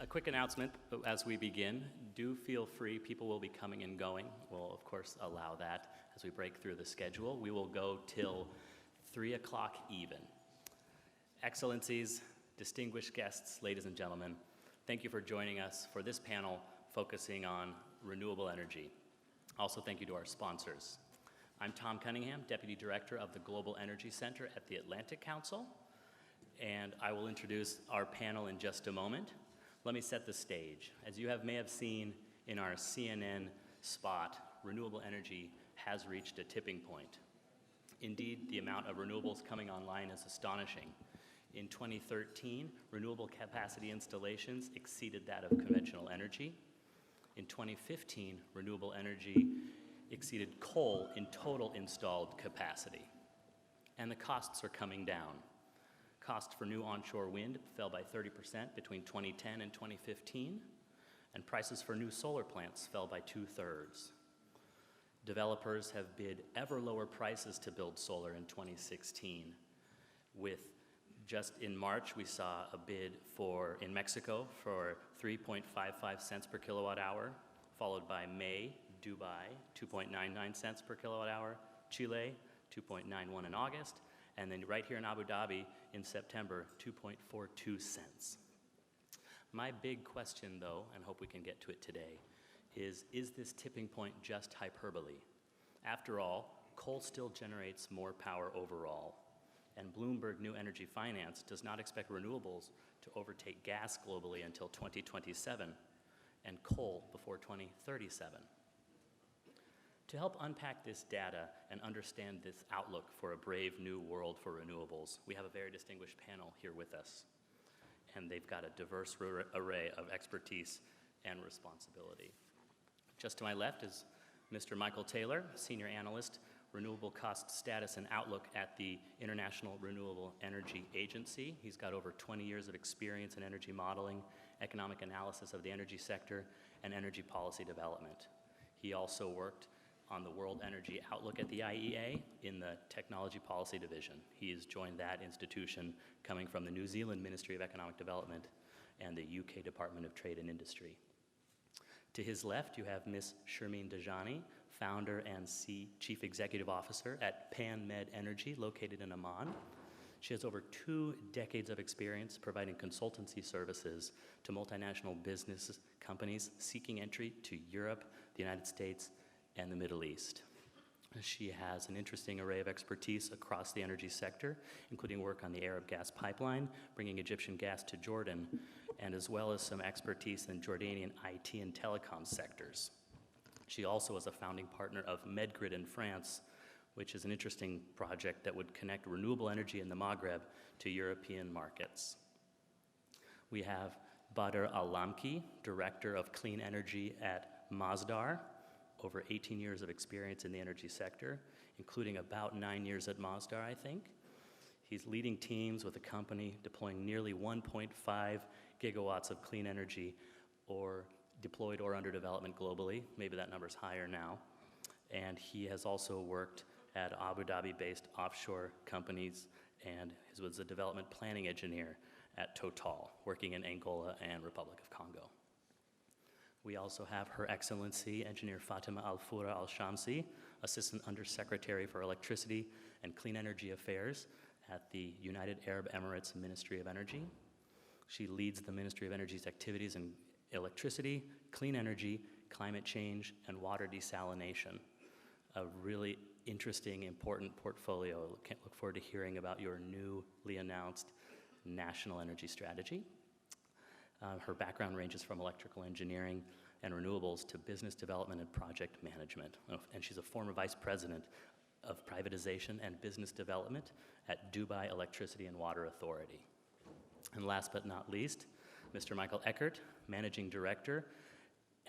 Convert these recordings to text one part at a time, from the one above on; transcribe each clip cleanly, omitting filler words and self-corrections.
A quick announcement as we begin. Do feel free, people will be coming and going. We'll, of course, allow that as we break through the schedule. We will go till 3 o'clock even. Excellencies, distinguished guests, ladies and gentlemen, thank you for joining us for this panel focusing on renewable energy. Also, thank you to our sponsors. I'm Tom Cunningham, Deputy Director of the Global Energy Center at the Atlantic Council, and I will introduce our panel in just a moment. Let me set the stage. As you may have seen in our CNN spot, renewable energy has reached a tipping point. Indeed, the amount of renewables coming online is astonishing. In 2013, renewable capacity installations exceeded that of conventional energy. In 2015, renewable energy exceeded coal in total installed capacity. And the costs are coming down. Costs for new onshore wind fell by 30% between 2010 and 2015, and prices for new solar plants fell by 2/3. Developers have bid ever lower prices to build solar in 2016. Just in March, we saw a bid in Mexico for 3.55 cents per kilowatt hour, followed by May, Dubai, 2.99 cents per kilowatt hour, Chile, 2.91 in August, and then right here in Abu Dhabi in September, 2.42 cents. My big question, though, and hope we can get to it today, is this tipping point just hyperbole? After all, coal still generates more power overall, and Bloomberg New Energy Finance does not expect renewables to overtake gas globally until 2027, and coal before 2037. To help unpack this data and understand this outlook for a brave new world for renewables, we have a very distinguished panel here with us. And they've got a diverse array of expertise and responsibility. Just to my left is Mr. Michael Taylor, Senior Analyst, Renewable Cost Status and Outlook at the International Renewable Energy Agency. He's got over 20 years of experience in energy modeling, economic analysis of the energy sector, and energy policy development. He also worked on the World Energy Outlook at the IEA in the Technology Policy Division. He has joined that institution coming from the New Zealand Ministry of Economic Development and the UK Department of Trade and Industry. To his left, you have Ms. Sharmeen Dajani, founder and Chief Executive Officer at PanMed Energy, located in Amman. She has over 2 decades of experience providing consultancy services to multinational business companies seeking entry to Europe, the United States, and the Middle East. She has an interesting array of expertise across the energy sector, including work on the Arab gas pipeline, bringing Egyptian gas to Jordan, and as well as some expertise in Jordanian IT and telecom sectors. She also is a founding partner of MedGrid in France, which is an interesting project that would connect renewable energy in the Maghreb to European markets. We have Badr Al-Lamki, Director of Clean Energy at Masdar, over 18 years of experience in the energy sector, including about 9 years at Masdar, I think. He's leading teams with the company deploying nearly 1.5 gigawatts of clean energy or deployed or under development globally. Maybe that number's higher now. And he has also worked at Abu Dhabi-based offshore companies and was a development planning engineer at Total, working in Angola and Republic of Congo. We also have Her Excellency Engineer Fatima Al-Fura Al-Shamsi, Assistant Undersecretary for Electricity and Clean Energy Affairs at the United Arab Emirates Ministry of Energy. She leads the Ministry of Energy's activities in electricity, clean energy, climate change, and water desalination. A really interesting, important portfolio. Can't look forward to hearing about your newly announced national energy strategy. Her background ranges from electrical engineering and renewables to business development and project management. And she's a former vice president of privatization and business development at Dubai Electricity and Water Authority. And last but not least, Mr. Michael Eckert, managing director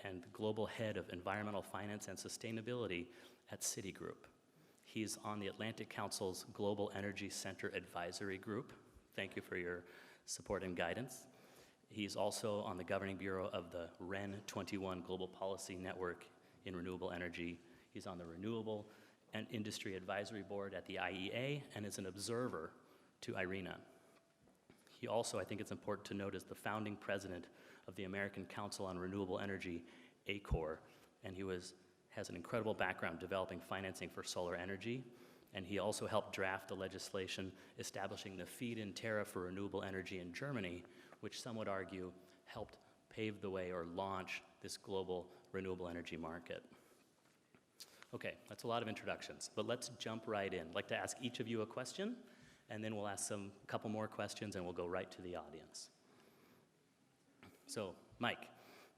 and global head of environmental finance and sustainability at Citigroup. He's on the Atlantic Council's Global Energy Center Advisory Group. Thank you for your support and guidance. He's also on the governing bureau of the REN 21 Global Policy Network in renewable energy. He's on the Renewable and Industry Advisory Board at the IEA and is an observer to IRENA. He also, I think it's important to note, is the founding president of the American Council on Renewable Energy, ACOR, and he has an incredible background developing financing for solar energy, and he also helped draft the legislation establishing the feed-in tariff for renewable energy in Germany, which some would argue helped pave the way or launch this global renewable energy market. Okay, that's a lot of introductions, but let's jump right in. I'd like to ask each of you a question, and then we'll ask a couple more questions, and we'll go right to the audience. So,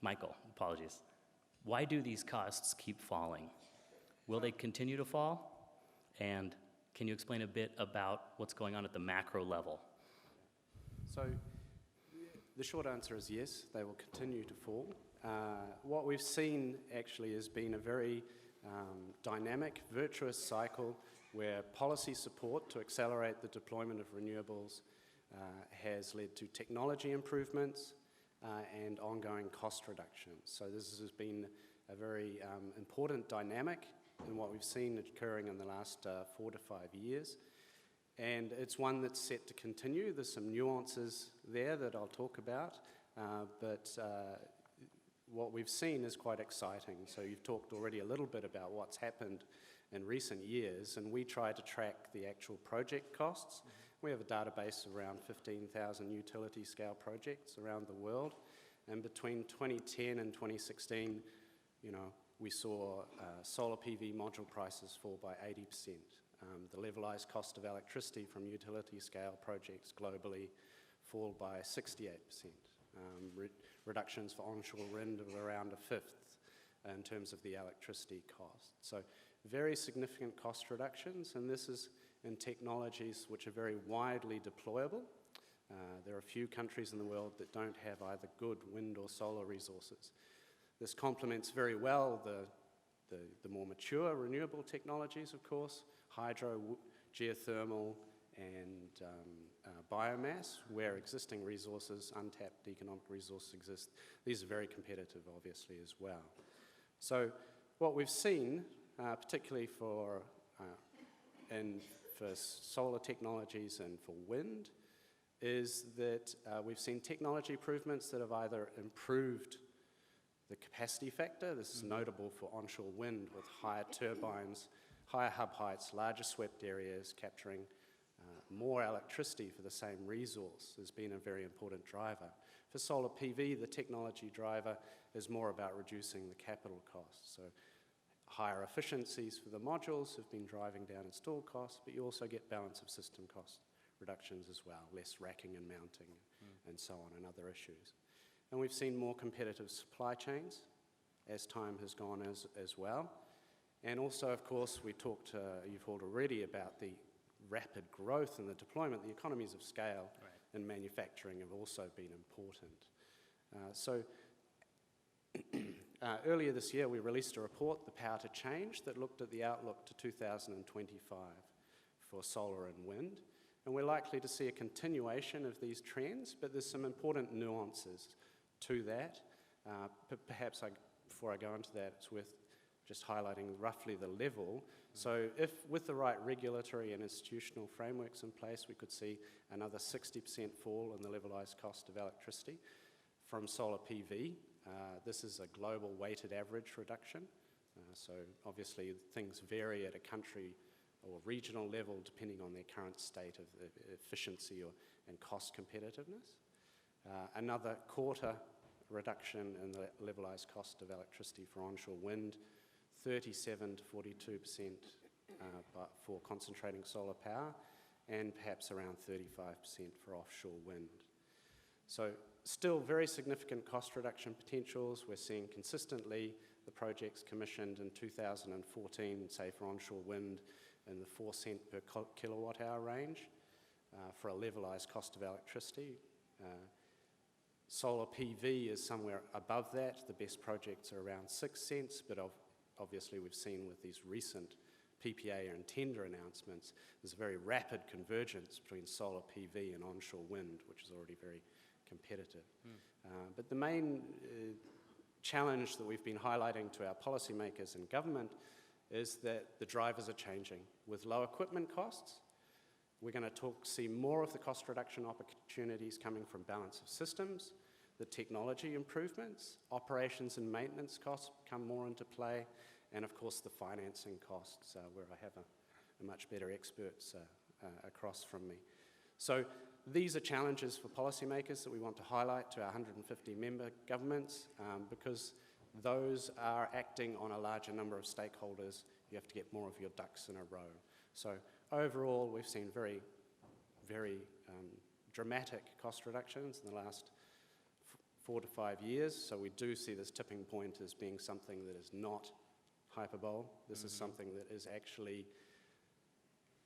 Michael, apologies. Why do these costs keep falling? Will they continue to fall? And can you explain a bit about what's going on at the macro level? So, the short answer is yes, they will continue to fall. What we've seen actually has been a very dynamic, virtuous cycle where policy support to accelerate the deployment of renewables has led to technology improvements and ongoing cost reductions. So this has been a very important dynamic in what we've seen occurring in the last 4 to 5 years. And it's one that's set to continue. There's some nuances there that I'll talk about, but what we've seen is quite exciting. So you've talked already a little bit about what's happened in recent years, and we try to track the actual project costs. We have a database of around 15,000 utility scale projects around the world, and between 2010 and 2016, we saw solar PV module prices fall by 80%. The levelized cost of electricity from utility scale projects globally fall by 68%. Reductions for onshore wind of around a fifth in terms of the electricity cost. So very significant cost reductions, and this is in technologies which are very widely deployable. There are a few countries in the world that don't have either good wind or solar resources. This complements very well the more mature renewable technologies, of course, hydro, geothermal, and biomass, where existing resources, untapped economic resources exist. These are very competitive, obviously, as well. So what we've seen, particularly for solar technologies and for wind, is that we've seen technology improvements that have either improved the capacity factor. This is notable for onshore wind with higher turbines, higher hub heights, larger swept areas, capturing more electricity for the same resource has been a very important driver. For solar PV, the technology driver is more about reducing the capital costs. So higher efficiencies for the modules have been driving down install costs, but you also get balance of system cost reductions as well, less racking and mounting and so on, and other issues. And we've seen more competitive supply chains as time has gone as well. And also, of course, you've talked already about the rapid growth and the deployment. The economies of scale in manufacturing have also been important. Earlier this year, we released a report, The Power to Change, that looked at the outlook to 2025 for solar and wind. And we're likely to see a continuation of these trends, but there's some important nuances to that. Perhaps before I go into that, it's worth just highlighting roughly the level. So if with the right regulatory and institutional frameworks in place, we could see another 60% fall in the levelized cost of electricity from solar PV. This is a global weighted average reduction. So obviously things vary at a country or regional level depending on their current state of efficiency and cost competitiveness. Another quarter reduction in the levelized cost of electricity for onshore wind, 37 to 42% for concentrating solar power, and perhaps around 35% for offshore wind. So still very significant cost reduction potentials. We're seeing consistently the projects commissioned in 2014, say for onshore wind, in the 4 cent per kilowatt hour range for a levelized cost of electricity. Solar PV is somewhere above that. The best projects are around 6 cents, but obviously we've seen with these recent PPA and tender announcements, there's a very rapid convergence between solar PV and onshore wind, which is already very competitive. But the main challenge that we've been highlighting to our policymakers and government is that the drivers are changing. With low equipment costs, We're going to see more of the cost reduction opportunities coming from balance of systems, the technology improvements, operations and maintenance costs come more into play, and of course the financing costs, where I have a much better experts across from me. So these are challenges for policymakers that we want to highlight to our 150 member governments, because those are acting on a larger number of stakeholders. You have to get more of your ducks in a row. So overall, we've seen very, very dramatic cost reductions in the last 4 to 5 years. So we do see this tipping point as being something that is not hyperbole. This is something that is actually,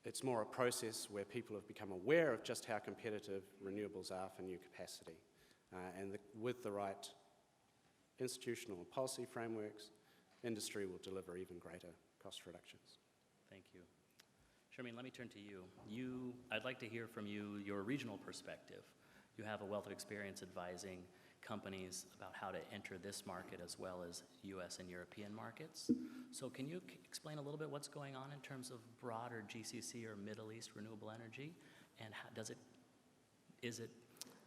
it's more a process where people have become aware of just how competitive renewables are for new capacity. With the right institutional and policy frameworks, industry will deliver even greater cost reductions. Thank you. Charmaine, let me turn to you. I'd like to hear from you your regional perspective. You have a wealth of experience advising companies about how to enter this market as well as US and European markets. So can you explain a little bit what's going on in terms of broader GCC or Middle East renewable energy? And how, is it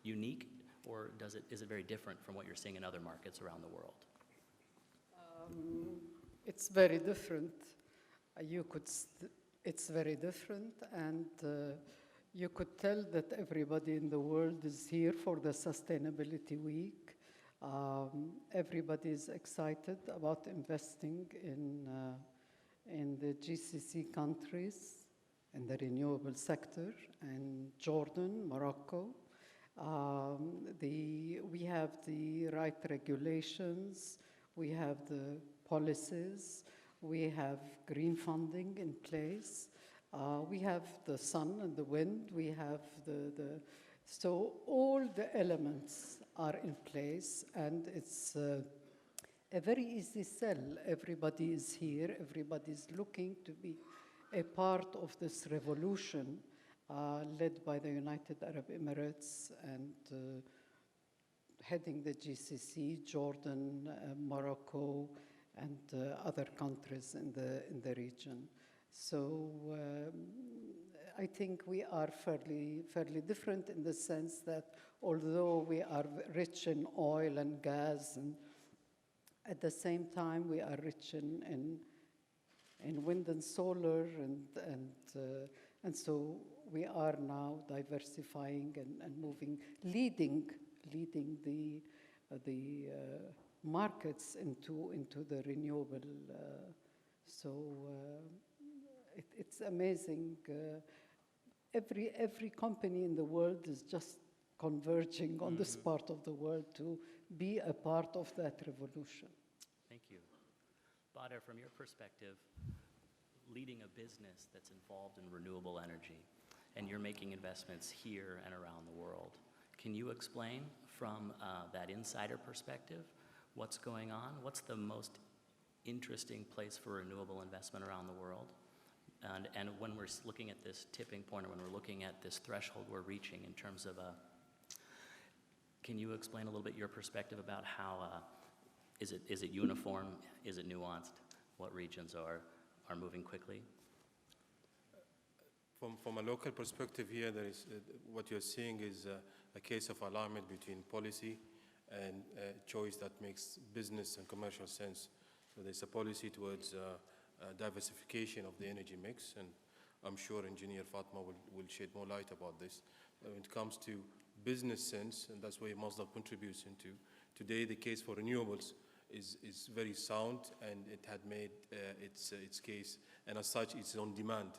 unique, or is it very different from what you're seeing in other markets around the world? It's very different. It's very different, and you could tell that everybody in the world is here for the Sustainability Week. Everybody is excited about investing in the GCC countries, in the renewable sector, and Jordan, Morocco. We have the right regulations, we have the policies, we have green funding in place. We have the sun and the wind, we have so all the elements are in place, and it's a very easy sell. Everybody is here, everybody is looking to be a part of this revolution led by the United Arab Emirates and heading the GCC, Jordan, Morocco, and other countries in the region. So I think we are fairly different in the sense that although we are rich in oil and gas, and at the same time we are rich in wind and solar, and so we are now diversifying and moving, leading the markets into the renewable. It's amazing. Every company in the world is just converging on this part of the world to be a part of that revolution. Thank you. Badr, from your perspective, leading a business that's involved in renewable energy, and you're making investments here and around the world, can you explain from that insider perspective what's going on? What's the most interesting place for renewable investment around the world? And when we're looking at this tipping point, or when we're looking at this threshold we're reaching in terms of can you explain a little bit your perspective about how, is it uniform? Is it nuanced? What regions are moving quickly? From a local perspective here, there is what you're seeing is a case of alignment between policy and choice that makes business and commercial sense. So there's a policy towards diversification of the energy mix, and I'm sure Engineer Fatma will shed more light about this. When it comes to business sense, and that's where Masdar contributes into, today the case for renewables is very sound, and it had made its case, and as such it's on demand.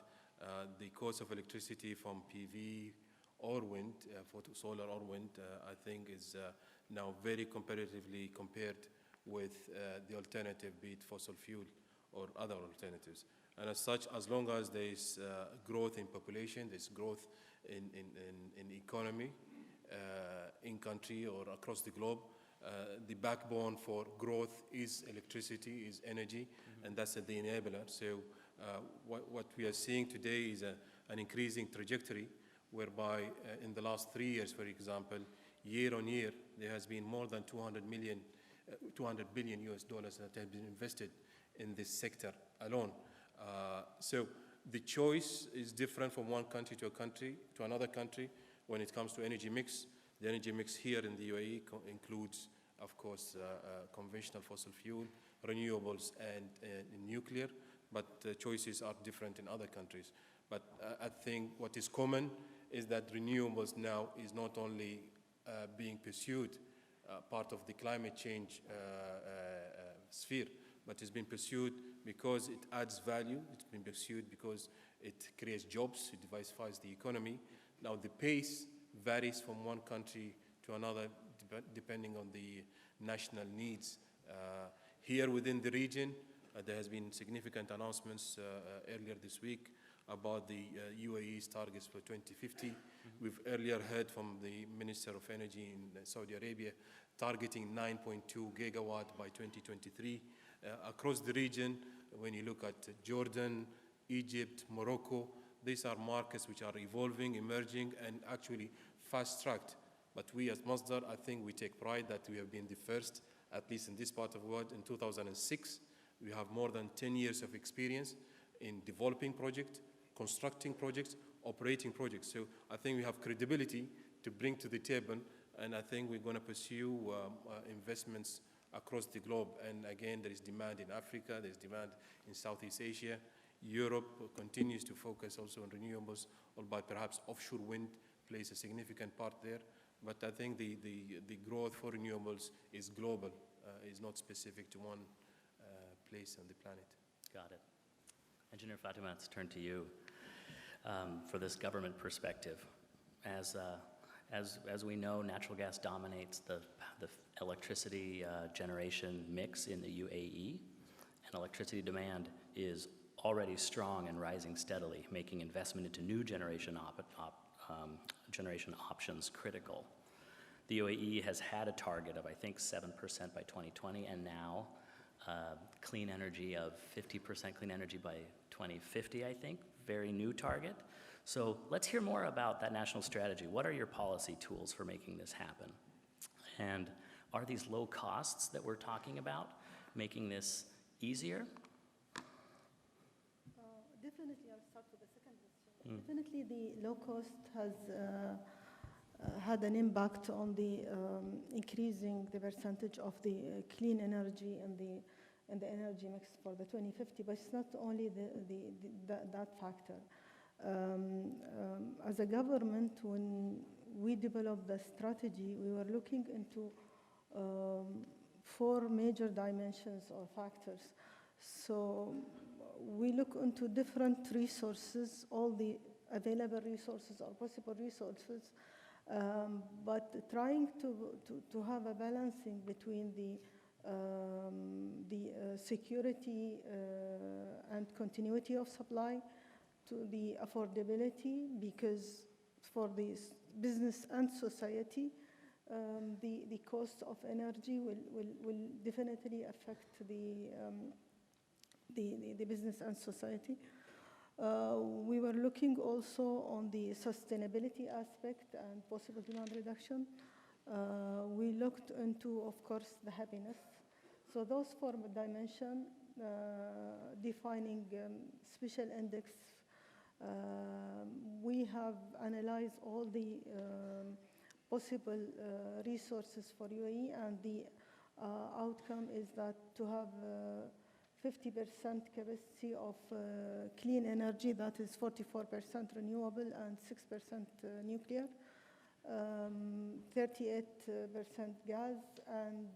The cost of electricity from PV or wind, solar or wind, I think is now very competitively compared with the alternative, be it fossil fuel or other alternatives. And as such, as long as there is growth in population, there's growth in economy, in country or across the globe, the backbone for growth is electricity, is energy, and that's the enabler. So what we are seeing today is an increasing trajectory, whereby in the last 3 years, for example, year on year, there has been more than 200 billion US dollars that have been invested in this sector alone. So the choice is different from one country to another country when it comes to energy mix. The energy mix here in the UAE includes, of course, conventional fossil fuel, renewables, and nuclear, but the choices are different in other countries. But I think what is common is that renewables now is not only being pursued part of the climate change sphere, but it's been pursued because it adds value. It's been pursued because it creates jobs, it diversifies the economy. Now the pace varies from one country to another depending on the national needs. Here within the region, there has been significant announcements earlier this week about the UAE's targets for 2050. We've earlier heard from the Minister of Energy in Saudi Arabia targeting 9.2 gigawatt by 2023. Across the region, when you look at Jordan, Egypt, Morocco, these are markets which are evolving, emerging, and actually fast-tracked. But we as Masdar, I think we take pride that we have been the first, at least in this part of the world. In 2006, we have more than 10 years of experience in developing projects, constructing projects, operating projects. So I think we have credibility to bring to the table, and I think we're going to pursue investments across the globe. And again, there is demand in Africa, there's demand in Southeast Asia. Europe continues to focus also on renewables, albeit perhaps offshore wind plays a significant part there. But I think the growth for renewables is global, is not specific to one place on the planet. Got it. Engineer Fatima, let's turn to you for this government perspective. As we know, natural gas dominates the electricity generation mix in the UAE, and electricity demand is already strong and rising steadily, making investment into new generation options critical. The UAE has had a target of, I think, 7% by 2020, and now clean energy of 50% clean energy by 2050, I think. Very new target. So let's hear more about that national strategy. What are your policy tools for making this happen? And are these low costs that we're talking about making this easier? Definitely, I'll start with the second question. Definitely, the low cost has had an impact on the increasing the percentage of the clean energy and the energy mix for the 2050. But it's not only that factor. As a government, when we developed the strategy, we were looking into 4 major dimensions or factors. So we look into different resources, all the available resources or possible resources, but trying to have a balancing between the security and continuity of supply to the affordability, because for the business and society, the cost of energy will definitely affect the business and society. We were looking also on the sustainability aspect and possible demand reduction. We looked into, of course, the happiness. So those 4 dimensions, defining special index. We have analyzed all the possible resources for UAE, and the outcome is that to have 50% capacity of clean energy, that is 44% renewable and 6% nuclear, 38% gas, and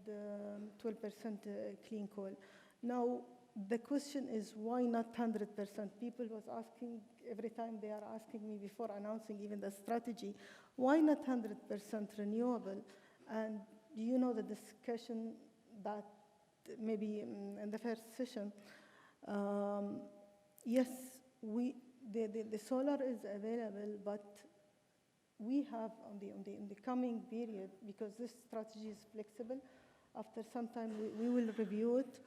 12% clean coal. Now, the question is, why not 100%? People was asking, every time they are asking me before announcing even the strategy, why not 100% renewable? And you know the discussion that maybe in the first session, yes, the solar is available, but we have in the coming period, because this strategy is flexible, after some time we will review it,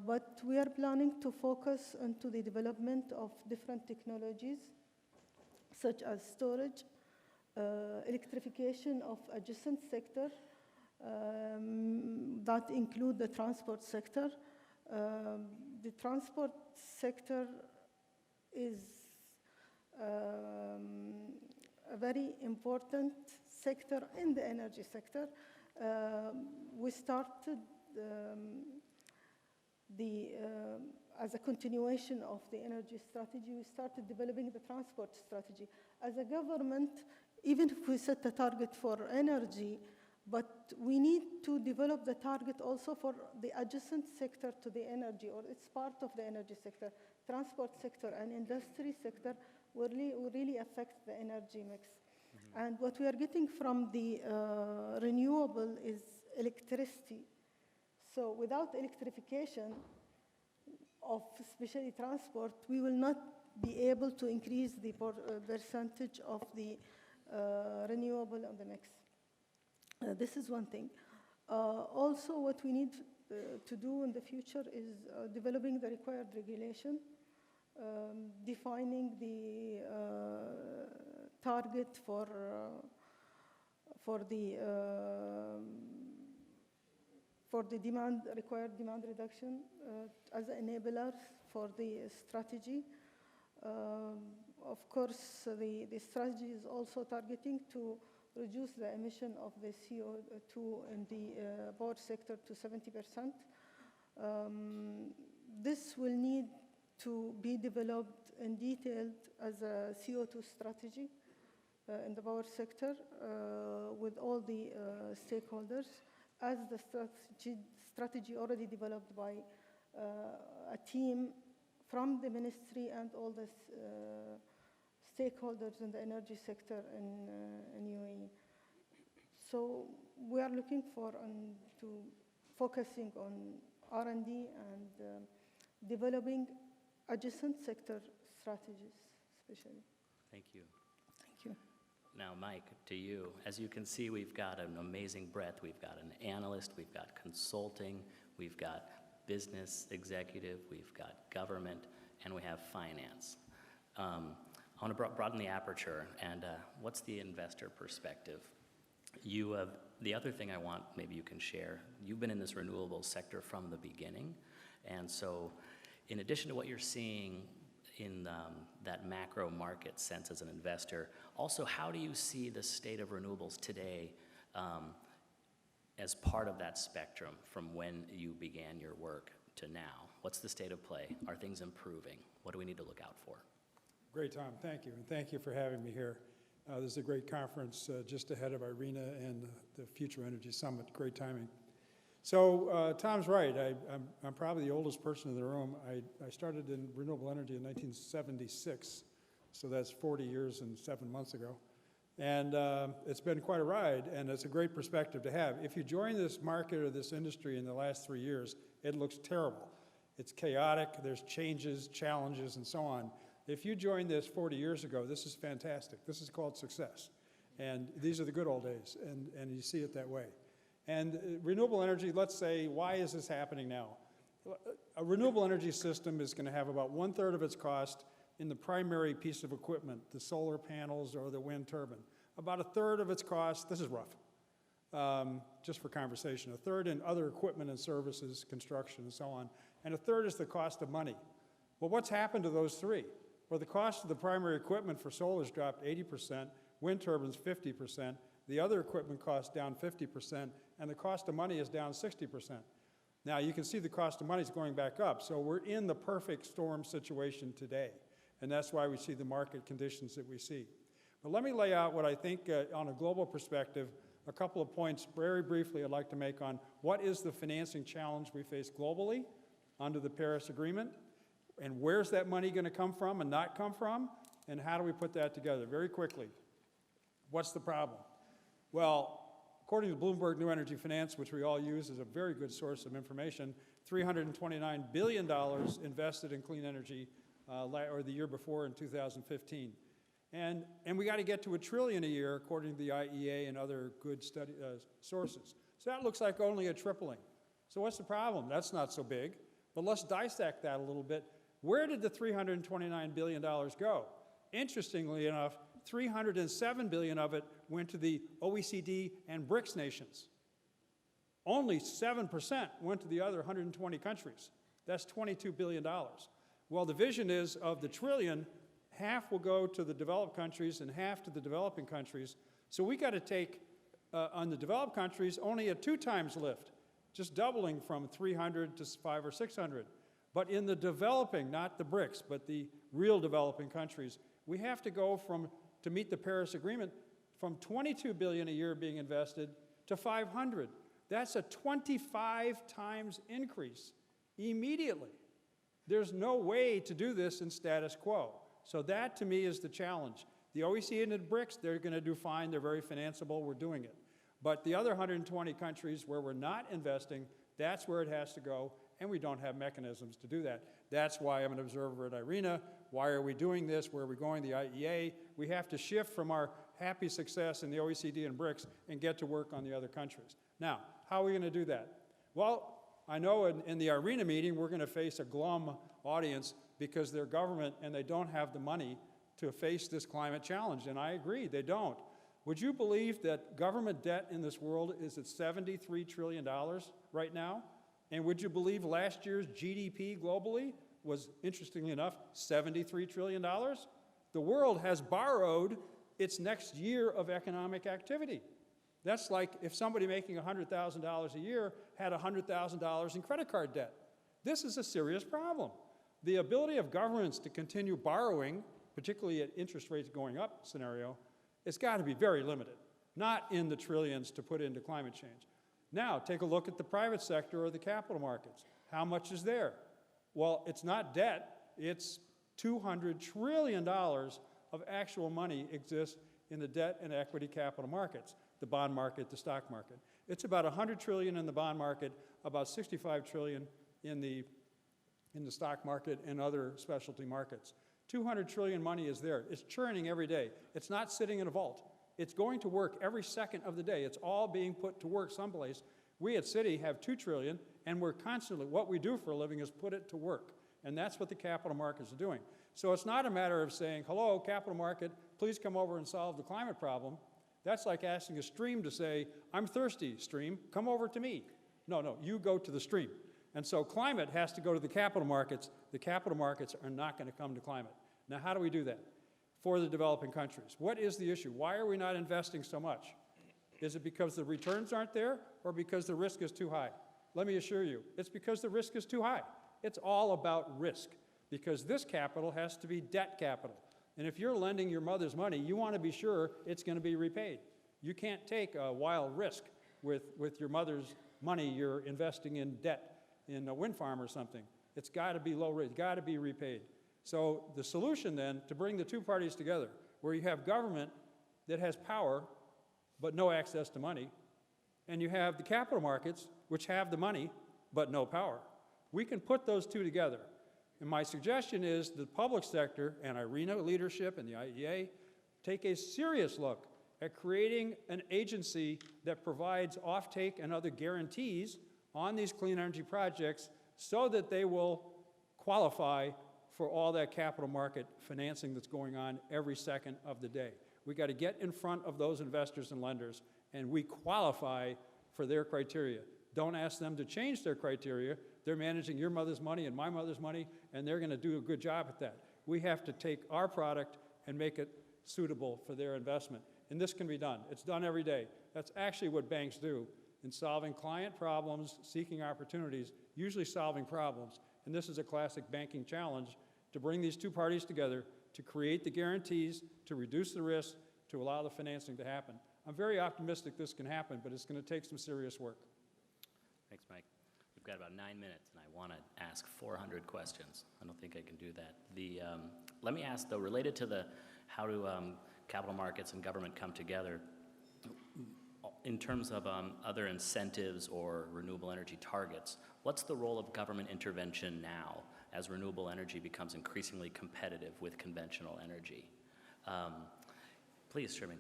but we are planning to focus into the development of different technologies, such as storage, electrification of adjacent sector, that include the transport sector. The transport sector is a very important sector in the energy sector. We started as a continuation of the energy strategy, we started developing the transport strategy. As a government, even if we set a target for energy, but we need to develop the target also for the adjacent sector to the energy, or it's part of the energy sector. Transport sector and industry sector will really affect the energy mix. And what we are getting from the renewable is electricity. So without electrification of especially transport, we will not be able to increase the percentage of the renewable on the mix. This is one thing. Also, what we need to do in the future is developing the required regulation, defining the target for the required demand reduction as enablers for the strategy. Of course, the strategy is also targeting to reduce the emission of the CO2 in the power sector to 70%. This will need to be developed in detail as a CO2 strategy in the power sector with all the stakeholders, as the strategy already developed by a team from the ministry and all the stakeholders in the energy sector in UAE. So we are looking to focusing on R&D and developing adjacent sector strategies, especially. Thank you. Thank you. Now, Mike, to you. As you can see, we've got an amazing breadth. We've got an analyst, we've got consulting, we've got business executive, we've got government, and we have finance. I want to broaden the aperture, and what's the investor perspective? The other thing I want, maybe you can share, you've been in this renewables sector from the beginning, and so in addition to what you're seeing in that macro market sense as an investor, also how do you see the state of renewables today as part of that spectrum from when you began your work to now? What's the state of play? Are things improving? What do we need to look out for? Great, Tom. Thank you. And thank you for having me here. This is a great conference just ahead of IRENA and the Future Energy Summit. Great timing. So Tom's right. I'm probably the oldest person in the room. I started in renewable energy in 1976, so that's 40 years and 7 months ago. And it's been quite a ride, and it's a great perspective to have. If you join this market or this industry in the last 3 years, it looks terrible. It's chaotic, there's changes, challenges, and so on. If you joined this 40 years ago, this is fantastic. This is called success. And these are the good old days, and you see it that way. And renewable energy, let's say, why is this happening now? A renewable energy system is going to have about 1/3 of its cost in the primary piece of equipment, the solar panels or the wind turbine. About 1/3 of its cost, this is rough, just for conversation, 1/3 in other equipment and services, construction and so on, and 1/3 is the cost of money. Well, what's happened to those three? Well, the cost of the primary equipment for solar has dropped 80%, wind turbines 50%, the other equipment cost down 50%, and the cost of money is down 60%. Now, you can see the cost of money is going back up, so we're in the perfect storm situation today, and that's why we see the market conditions that we see. But let me lay out what I think, on a global perspective, a couple of points very briefly I'd like to make on what is the financing challenge we face globally under the Paris Agreement, and where's that money going to come from and not come from, and how do we put that together? Very quickly, what's the problem? Well, according to Bloomberg New Energy Finance, which we all use as a very good source of information, $329 billion invested in clean energy or the year before in 2015. And we got to get to $1 trillion a year, according to the IEA and other good study sources. So that looks like only a tripling. So what's the problem? That's not so big. But let's dissect that a little bit. Where did the $329 billion go? Interestingly enough, $307 billion of it went to the OECD and BRICS nations. Only 7% went to the other 120 countries. That's $22 billion. Well, the vision is of the trillion, half will go to the developed countries and half to the developing countries. So we got to take, on the developed countries, only a 2 times lift, just doubling from 300 to 500 or 600. But in the developing, not the BRICS, but the real developing countries, we have to go from, to meet the Paris Agreement, from 22 billion a year being invested to 500. That's a 25 times increase immediately. There's no way to do this in status quo. So that, to me, is the challenge. The OECD and the BRICS, they're going to do fine. They're very financeable. We're doing it. But the other 120 countries where we're not investing, that's where it has to go, and we don't have mechanisms to do that. That's why I'm an observer at IRENA. Why are we doing this? Where are we going? The IEA. We have to shift from our happy success in the OECD and BRICS and get to work on the other countries. Now, how are we going to do that? Well, I know in the IRENA meeting, we're going to face a glum audience because they're government and they don't have the money to face this climate challenge, and I agree, they don't. Would you believe that government debt in this world is at $73 trillion right now? And would you believe last year's GDP globally was, interestingly enough, $73 trillion? The world has borrowed its next year of economic activity. That's like if somebody making $100,000 a year had $100,000 in credit card debt. This is a serious problem. The ability of governments to continue borrowing, particularly at interest rates going up scenario, it's got to be very limited, not in the trillions to put into climate change. Now, take a look at the private sector or the capital markets. How much is there? Well, it's not debt. It's $200 trillion of actual money exists in the debt and equity capital markets, the bond market, the stock market. It's about $100 trillion in the bond market, about $65 trillion in the stock market and other specialty markets. 200 trillion money is there. It's churning every day. It's not sitting in a vault. It's going to work every second of the day. It's all being put to work someplace. We at Citi have 2 trillion, and we're constantly, what we do for a living is put it to work. And that's what the capital markets are doing. So it's not a matter of saying, hello, capital market, please come over and solve the climate problem. That's like asking a stream to say, I'm thirsty, stream, come over to me. No, you go to the stream. And so climate has to go to the capital markets. The capital markets are not going to come to climate. Now, how do we do that for the developing countries? What is the issue? Why are we not investing so much? Is it because the returns aren't there or because the risk is too high? Let me assure you, it's because the risk is too high. It's all about risk because this capital has to be debt capital. And if you're lending your mother's money, you want to be sure it's going to be repaid. You can't take a wild risk with your mother's money you're investing in debt in a wind farm or something. It's got to be low risk, got to be repaid. So the solution then, to bring the two parties together, where you have government that has power but no access to money, and you have the capital markets which have the money but no power. We can put those two together. And my suggestion is the public sector and IRENA leadership and the IEA take a serious look at creating an agency that provides offtake and other guarantees on these clean energy projects so that they will qualify for all that capital market financing that's going on every second of the day. We got to get in front of those investors and lenders, and we qualify for their criteria. Don't ask them to change their criteria. They're managing your mother's money and my mother's money, and they're going to do a good job at that. We have to take our product and make it suitable for their investment. And this can be done. It's done every day. That's actually what banks do in solving client problems, seeking opportunities, usually solving problems. And this is a classic banking challenge to bring these two parties together, to create the guarantees, to reduce the risk, to allow the financing to happen. I'm very optimistic this can happen, but it's going to take some serious work. Thanks, Mike. We've got about 9 minutes, and I want to ask 400 questions. I don't think I can do that. Let me ask, though, related to how do capital markets and government come together, in terms of other incentives or renewable energy targets, what's the role of government intervention now as renewable energy becomes increasingly competitive with conventional energy? Please, Sherman.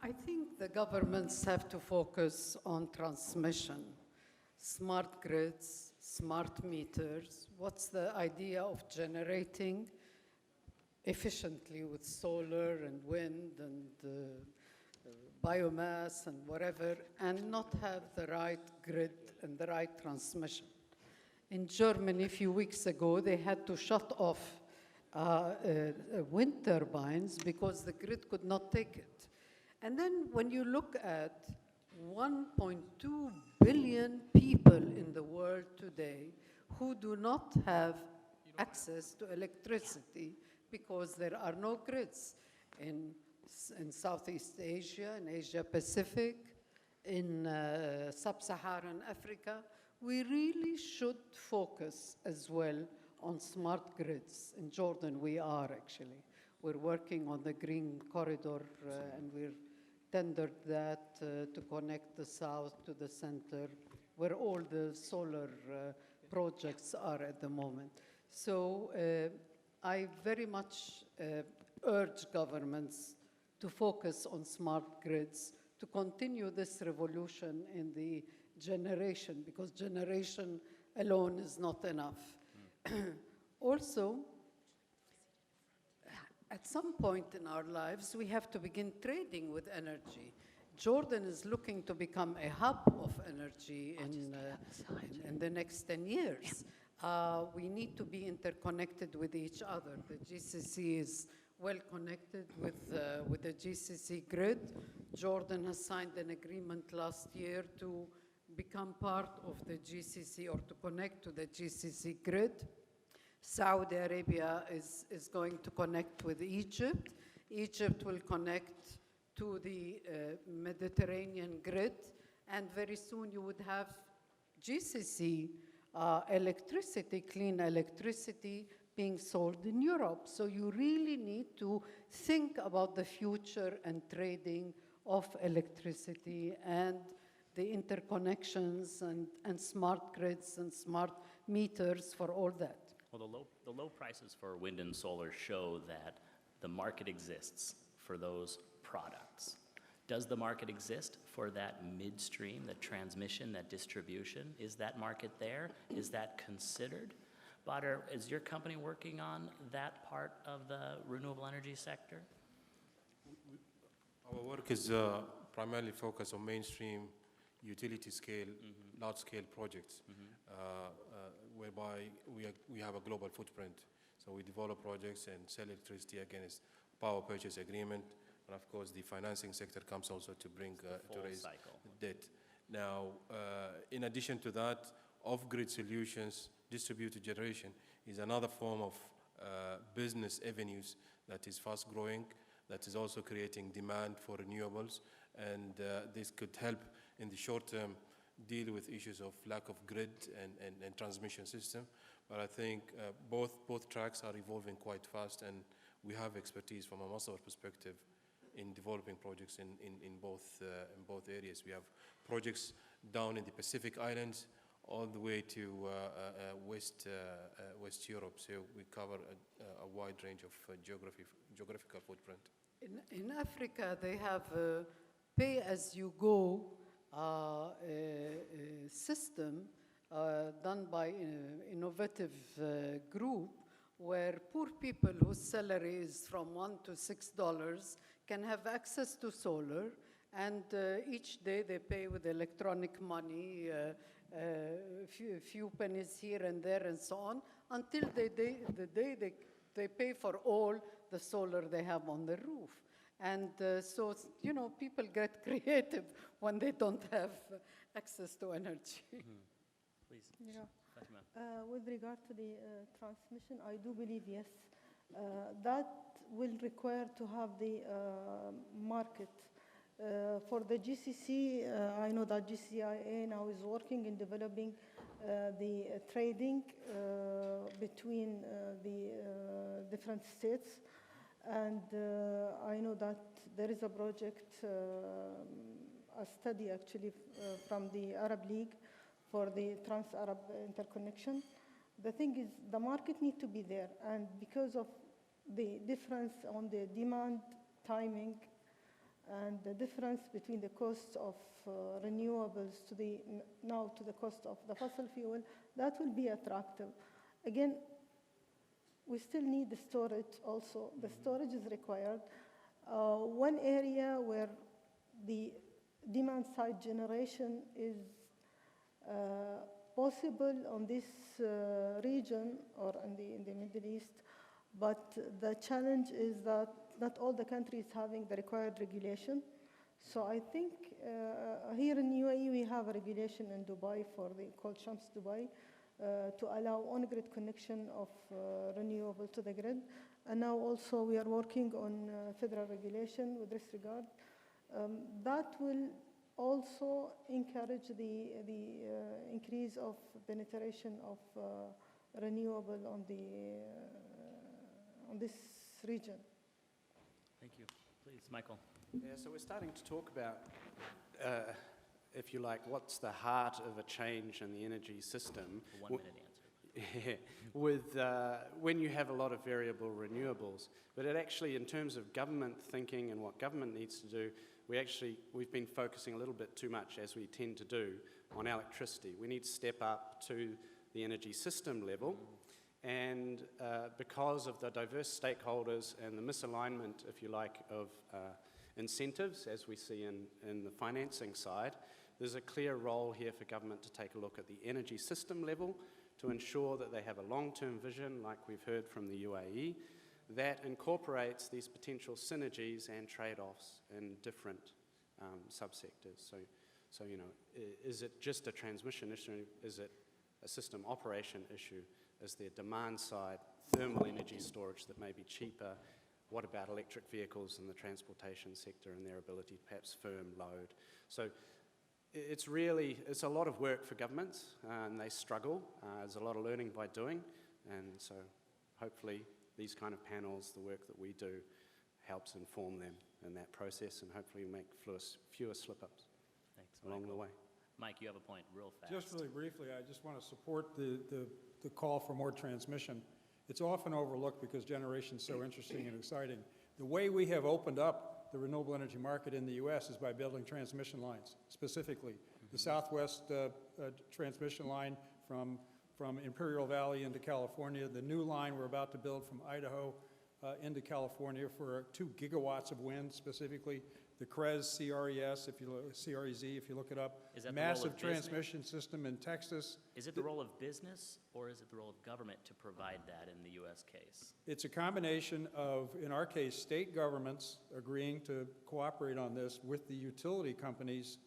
I think the governments have to focus on transmission, smart grids, smart meters. What's the idea of generating efficiently with solar and wind and biomass and whatever, and not have the right grid and the right transmission? In Germany, a few weeks ago, they had to shut off wind turbines because the grid could not take it. And then when you look at 1.2 billion people in the world today who do not have access to electricity because there are no grids in Southeast Asia, in Asia Pacific, in sub-Saharan Africa, we really should focus as well on smart grids. In Jordan, we are actually. We're working on the Green Corridor, and we're tendered that to connect the south to the center, where all the solar projects are at the moment. So I very much urge governments to focus on smart grids, to continue this revolution in the generation, because generation alone is not enough. Also, at some point in our lives, we have to begin trading with energy. Jordan is looking to become a hub of energy in the next 10 years. We need to be interconnected with each other. The GCC is well connected with the GCC grid. Jordan has signed an agreement last year to become part of the GCC or to connect to the GCC grid. Saudi Arabia is going to connect with Egypt. Egypt will connect to the Mediterranean grid, and very soon you would have GCC electricity, clean electricity, being sold in Europe. So you really need to think about the future and trading of electricity and the interconnections and smart grids and smart meters for all that. Well, the low prices for wind and solar show that the market exists for those products. Does the market exist for that midstream, that transmission, that distribution? Is that market there? Is that considered? Badr, is your company working on that part of the renewable energy sector? Our work is primarily focused on mainstream utility scale, large-scale projects, whereby we have a global footprint. So we develop projects and sell electricity against power purchase agreement. And of course, the financing sector comes also to bring to raise debt. Now, in addition to that, off-grid solutions, distributed generation is another form of business avenues that is fast-growing, that is also creating demand for renewables, and this could help in the short term deal with issues of lack of grid and transmission system. But I think both tracks are evolving quite fast, and we have expertise from a Masdar perspective in developing projects in both areas. We have projects down in the Pacific Islands all the way to West Europe. So we cover a wide range of geographical footprint. In Africa, they have a pay-as-you-go system done by an innovative group where poor people whose salary is from $1 to $6 can have access to solar, and each day they pay with electronic money, few pennies here and there and so on, until the day they pay for all the solar they have on the roof. And so, you know, people get creative when they don't have access to energy. Please. Yeah. Fatima. With regard to the transmission, I do believe, yes, that will require to have the market. For the GCC, I know that GCIA now is working in developing the trading between the different states. And I know that there is a project, a study actually from the Arab League for the Trans-Arab interconnection. The thing is, the market needs to be there, and because of the difference on the demand timing and the difference between the cost of renewables to the cost of the fossil fuel, that will be attractive. Again, we still need the storage also. The storage is required. One area where the demand side generation is possible on this region or in the Middle East, but the challenge is that not all the countries having the required regulation. So I think here in UAE we have a regulation in Dubai called Shams Dubai to allow on-grid connection of renewable to the grid. And now also we are working on federal regulation with this regard. That will also encourage the increase of penetration of renewable on this region. Thank you. Please, Michael. Yeah, so we're starting to talk about, if you like, what's the heart of a change in the energy system. A 1 minute answer. Yeah, with when you have a lot of variable renewables. But it actually, in terms of government thinking and what government needs to do, we've been focusing a little bit too much, as we tend to do, on electricity. We need to step up to the energy system level. And because of the diverse stakeholders and the misalignment, if you like, of incentives, as we see in the financing side, there's a clear role here for government to take a look at the energy system level to ensure that they have a long-term vision, like we've heard from the UAE, that incorporates these potential synergies and trade-offs in different subsectors. So, you know, is it just a transmission issue? Is it a system operation issue? Is there demand side, thermal energy storage that may be cheaper? What about electric vehicles in the transportation sector and their ability to perhaps firm load? So it's a lot of work for governments, and they struggle. There's a lot of learning by doing, and so hopefully these kind of panels, the work that we do, helps inform them in that process, and hopefully make fewer slip-ups along the way. Mike, you have a point real fast. Just really briefly, I just want to support the call for more transmission. It's often overlooked because generation is so interesting and exciting. The way we have opened up the renewable energy market in the U.S. is by building transmission lines, specifically. The Southwest transmission line from Imperial Valley into California, the new line we're about to build from Idaho into California for 2 gigawatts of wind, specifically. The CREZ, CREZ, if you look it up. Is that the role of massive business? Transmission system in Texas. Is it the role of business, or is it the role of government to provide that in the U.S. case? It's a combination of, in our case, state governments agreeing to cooperate on this with the utility companies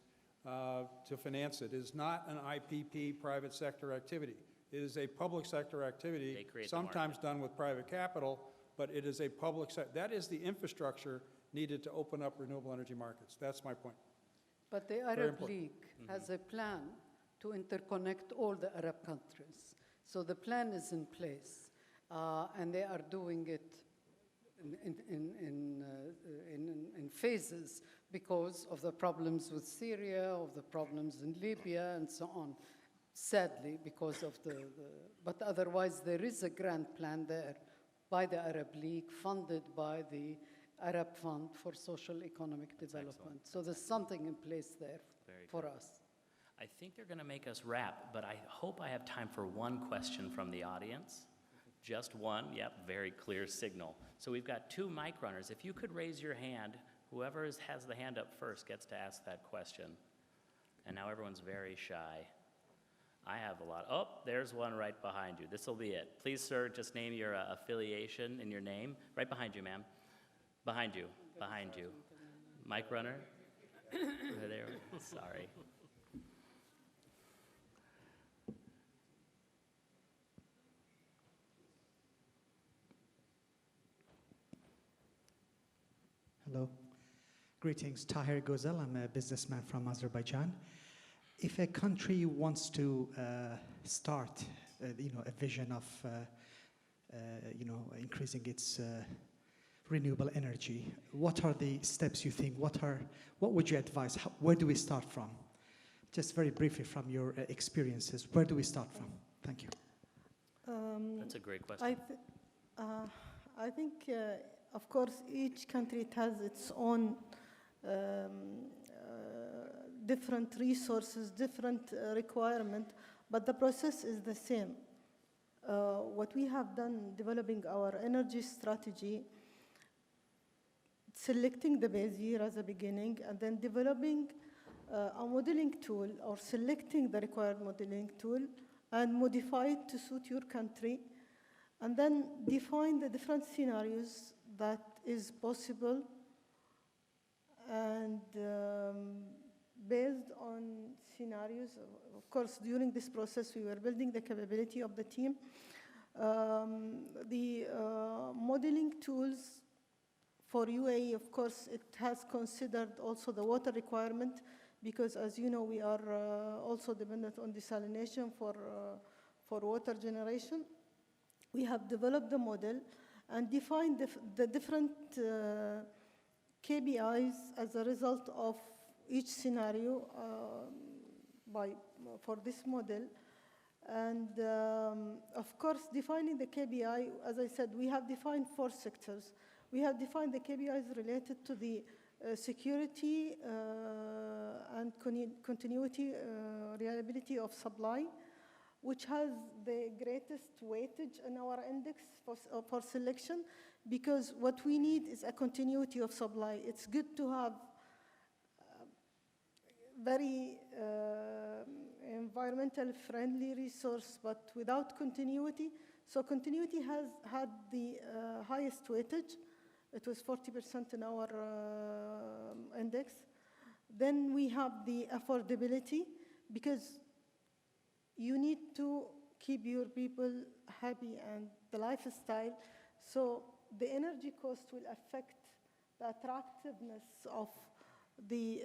to finance it. It is not an IPP private sector activity. It is a public sector activity, sometimes done with private capital, but it is a public sector. That is the infrastructure needed to open up renewable energy markets. That's my point. But the Arab League has a plan to interconnect all the Arab countries. So the plan is in place, and they are doing it in phases because of the problems with Syria, of the problems in Libya, and so on. Sadly, because of but otherwise there is a grand plan there by the Arab League, funded by the Arab Fund for Social Economic Development. So there's something in place there for us. I think they're going to make us wrap, but I hope I have time for one question from the audience. Just one. Yep, very clear signal. So we've got 2 mic runners. If you could raise your hand, whoever has the hand up first gets to ask that question. And now everyone's very shy. I have a lot. Oh, there's one right behind you. This will be it. Please, sir, just name your affiliation and your name. Right behind you, ma'am. Behind you. Behind you. Mic runner. Over there. Sorry. Hello. Greetings. Tahir Gozel. I'm a businessman from Azerbaijan. If a country wants to start, a vision of, increasing its renewable energy, what are the steps you think? What would you advise? Where do we start from? Just very briefly from your experiences, where do we start from? Thank you. That's a great question. I think, of course, each country has its own different resources, different requirement, but the process is the same. What we have done developing our energy strategy, selecting the base year as a beginning, and then developing a modeling tool or selecting the required modeling tool and modify it to suit your country, and then define the different scenarios that is possible, and based on scenarios, of course, during this process, we were building the capability of the team. The modeling tools for UAE, of course, it has considered also the water requirement, because as you know, we are also dependent on desalination for water generation. We have developed the model and defined the different KPIs as a result of each scenario for this model. And of course, defining the KPI, as I said, we have defined 4 sectors. We have defined the KPIs related to the security and continuity, reliability of supply, which has the greatest weightage in our index for selection, because what we need is a continuity of supply. It's good to have very environmental friendly resource, but without continuity. So continuity has had the highest weightage. It was 40% in our index. Then we have the affordability, because you need to keep your people happy and the lifestyle. So the energy cost will affect the attractiveness of the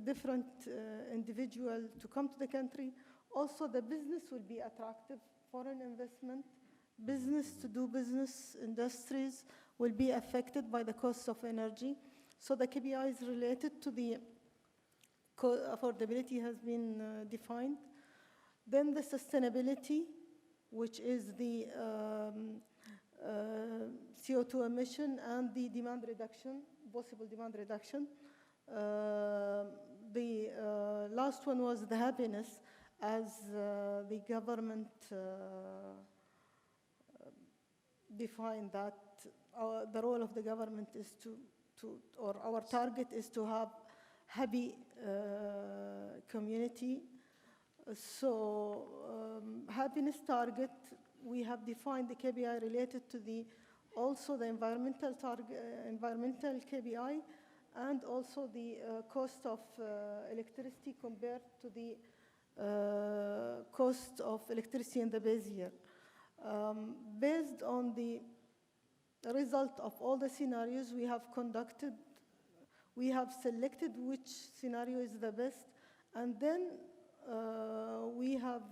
different individual to come to the country. Also, the business will be attractive, foreign investment, business to do business, industries will be affected by the cost of energy. So the KPIs related to the affordability has been defined. Then the sustainability, which is the CO2 emission and the demand reduction, possible demand reduction. The last one was the happiness, as the government defined that the role of the government is or our target is to have happy community. So happiness target, we have defined the KPI related to also the environmental KPI, and also the cost of electricity compared to the cost of electricity in the base year. Based on the result of all the scenarios we have conducted, we have selected which scenario is the best, and then we have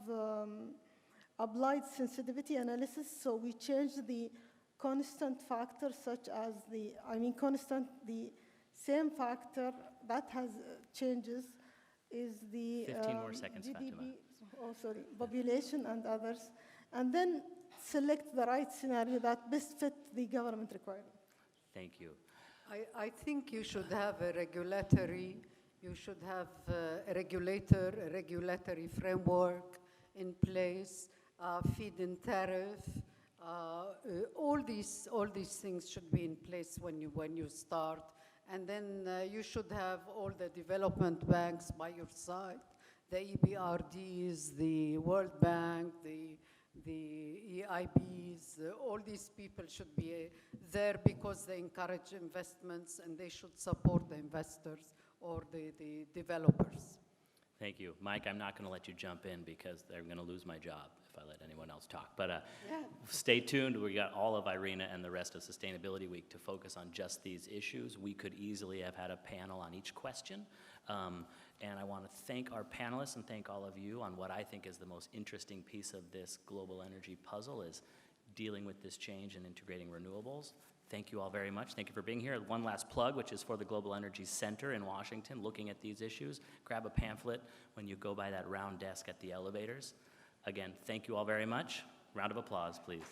applied sensitivity analysis. So we changed the constant factor, such as the same factor that has changes is the 15 more seconds, GDP, population and others, and then select the right scenario that best fit the government requirement. Thank you. I think you should have a regulatory regulatory framework in place, feed-in tariff. All these things should be in place when you start, and then you should have all the development banks by your side, the EBRDs, the World Bank, the EIBs. All these people should be there because they encourage investments, and they should support the investors or the developers. Thank you. Mike, I'm not going to let you jump in because they're going to lose my job if I let anyone else talk. But stay tuned. We got all of Irina and the rest of Sustainability Week to focus on just these issues. We could easily have had a panel on each question. And I want to thank our panelists and thank all of you on what I think is the most interesting piece of this global energy puzzle, is dealing with this change and integrating renewables. Thank you all very much. Thank you for being here. One last plug, which is for the Global Energy Center in Washington, looking at these issues. Grab a pamphlet when you go by that round desk at the elevators. Again, thank you all very much. Round of applause, please.